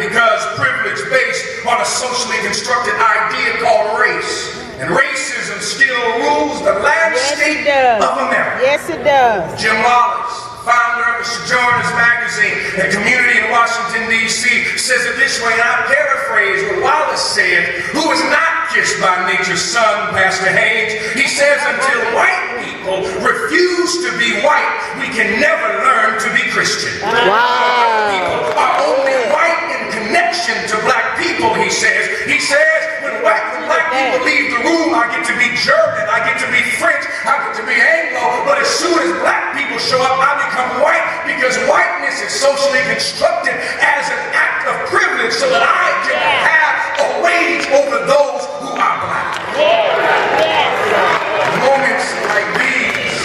because privilege based on a socially constructed idea called race. And racism still rules the landscape of America. Yes, it does. Jim Wallace, founder of the Sojourners magazine, a community in Washington, D.C., says it this way, and I paraphrase what Wallace said, who was not kissed by nature's son, Pastor Haynes. He says, until white people refuse to be white, we can never learn to be Christian. Wow. People are only white in connection to black people, he says. He says, when black people leave the room, I get to be German, I get to be French, I get to be Anglo, but as soon as black people show up, I become white, because whiteness is socially constructed as an act of privilege so that I can have a wage over those who are black. Moments like these,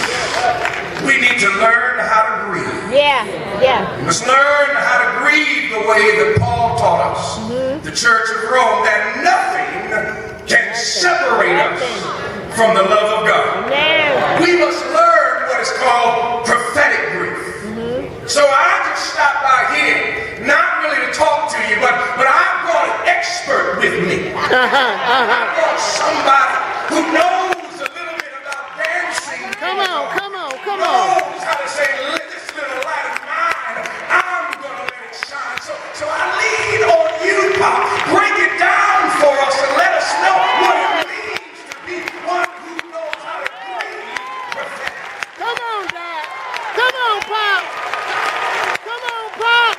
we need to learn how to grieve. We must learn how to grieve the way that Paul taught us, the Church of Rome, that nothing can separate us from the love of God. We must learn what is called prophetic grief. So I just stopped by here, not really to talk to you, but I brought an expert with me. I brought somebody who knows a little bit about dancing. Come on. Knows how to say, this little light of mine, I'm going to let it shine. So I lean on you, Pop. Break it down for us and let us know what it means to be one who knows how to grieve prophetic. Come on, Dad. Come on, Pop. Come on, Pop.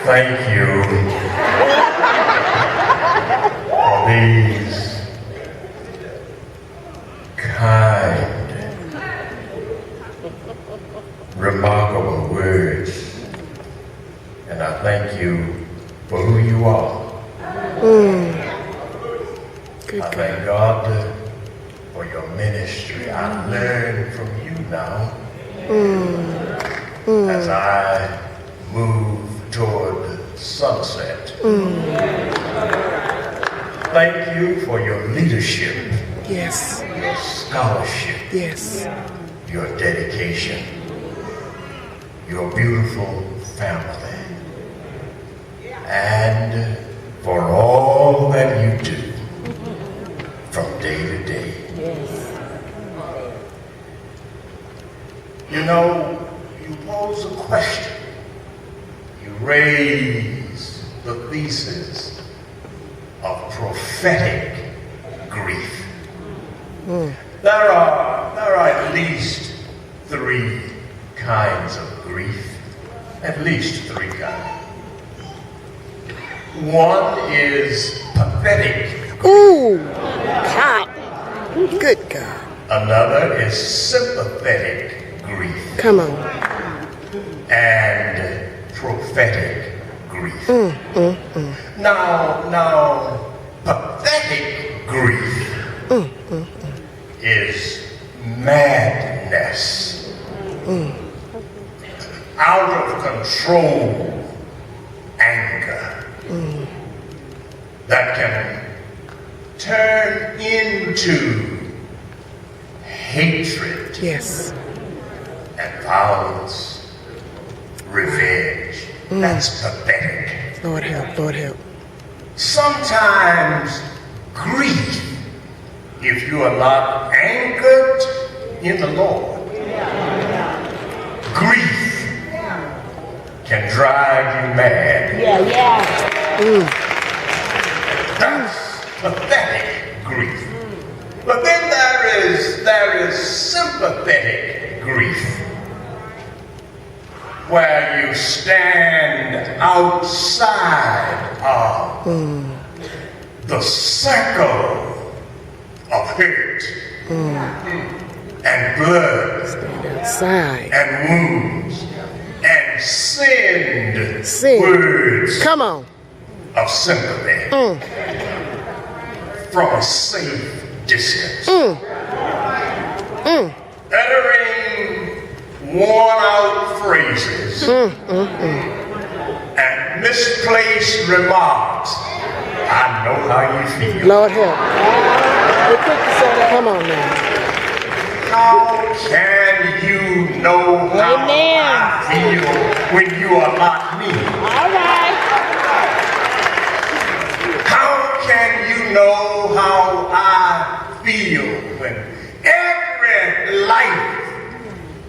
Thank you for these kind, remarkable words, and I thank you for who you are. I thank God for your ministry. I learn from you now as I move toward sunset. Thank you for your leadership. Yes. Your scholarship. Yes. Your dedication. Your beautiful family. And for all that you do from day to day. Yes. You know, you pose a question. You raise the thesis of prophetic grief. There are at least 3 kinds of grief. At least 3 kinds. One is pathetic grief. Ooh, God. Good God. Another is sympathetic grief. Come on. And prophetic grief. Now, pathetic grief is madness, out of control anger that can turn into hatred. Yes. And violence, revenge. That's pathetic. Lord help, Lord help. Sometimes grief, if you are not anchored in the Lord, grief can drive you mad. That's pathetic grief. But then there is sympathetic grief, where you stand outside of the circle of hurt and blood and wounds and send words Come on. of sympathy from a safe distance. Uttering worn-out phrases and misplaced remarks. I know how you feel. Lord help. Come on now. How can you know how I feel when you are not me? All right. How can you know how I feel when every life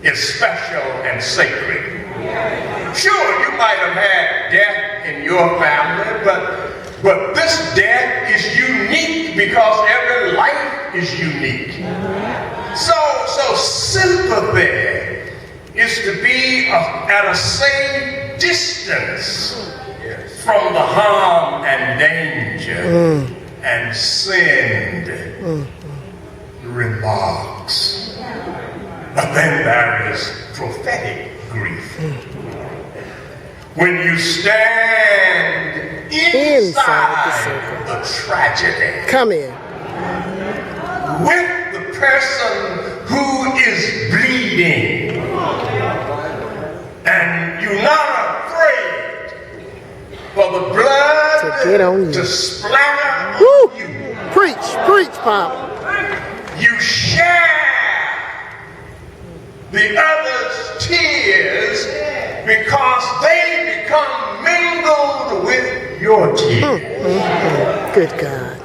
is special and sacred? Sure, you might have had death in your family, but this death is unique because every life is unique. So sympathy is to be at a safe distance from the harm and danger and send remarks. But then there is prophetic grief. When you stand inside the tragedy. Come in. With the person who is bleeding. And you're not afraid for the blood to splatter on you. Preach, Pop. You share the other's tears because they become mingled with your tears. Good God.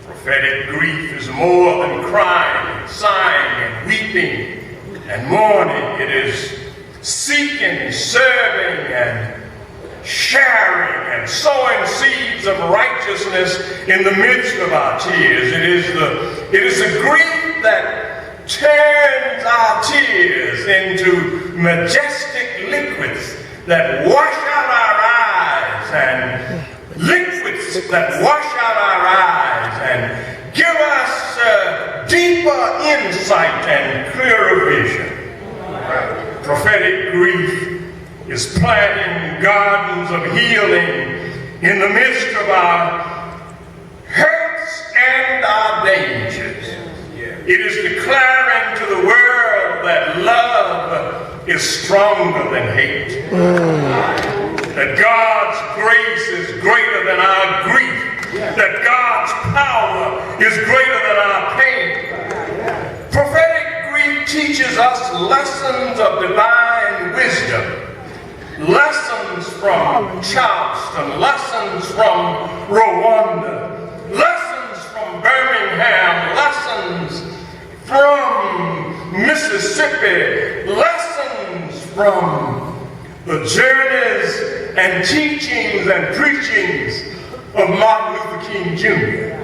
Prophetic grief is more than crying, sighing, and weeping and mourning. It is seeking, serving, and sharing and sowing seeds of righteousness in the midst of our tears. It is the grief that turns our tears into majestic liquids that wash out our eyes, and liquids that wash out our eyes and give us deeper insight and clearer vision. Prophetic grief is planting gardens of healing in the midst of our hurts and our dangers. It is declaring to the world that love is stronger than hate. That God's grace is greater than our grief. That God's power is greater than our pain. Prophetic grief teaches us lessons of divine wisdom. Lessons from Charleston, lessons from Rwanda, lessons from Birmingham, lessons from Mississippi, lessons from the journeys and teachings and preachings of Martin Luther King Jr.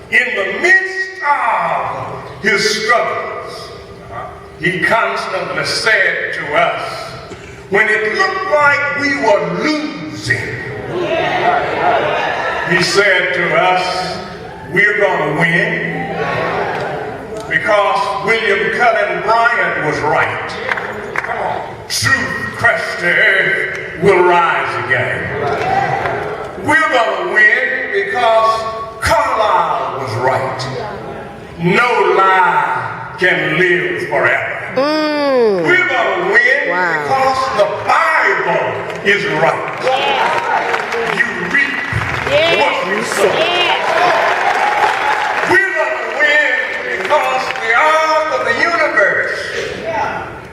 In the midst of his struggles, he constantly said to us, when it looked like we were losing, he said to us, we're going to win because William Cullen Bryant was right. Truth crushed to earth will rise again. We're going to win because Carlyle was right. No lie can live forever. We're going to win because the Bible is right. You reap what you sow. We're going to win because the arc of the universe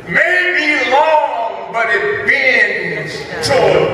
may be long, but it bends toward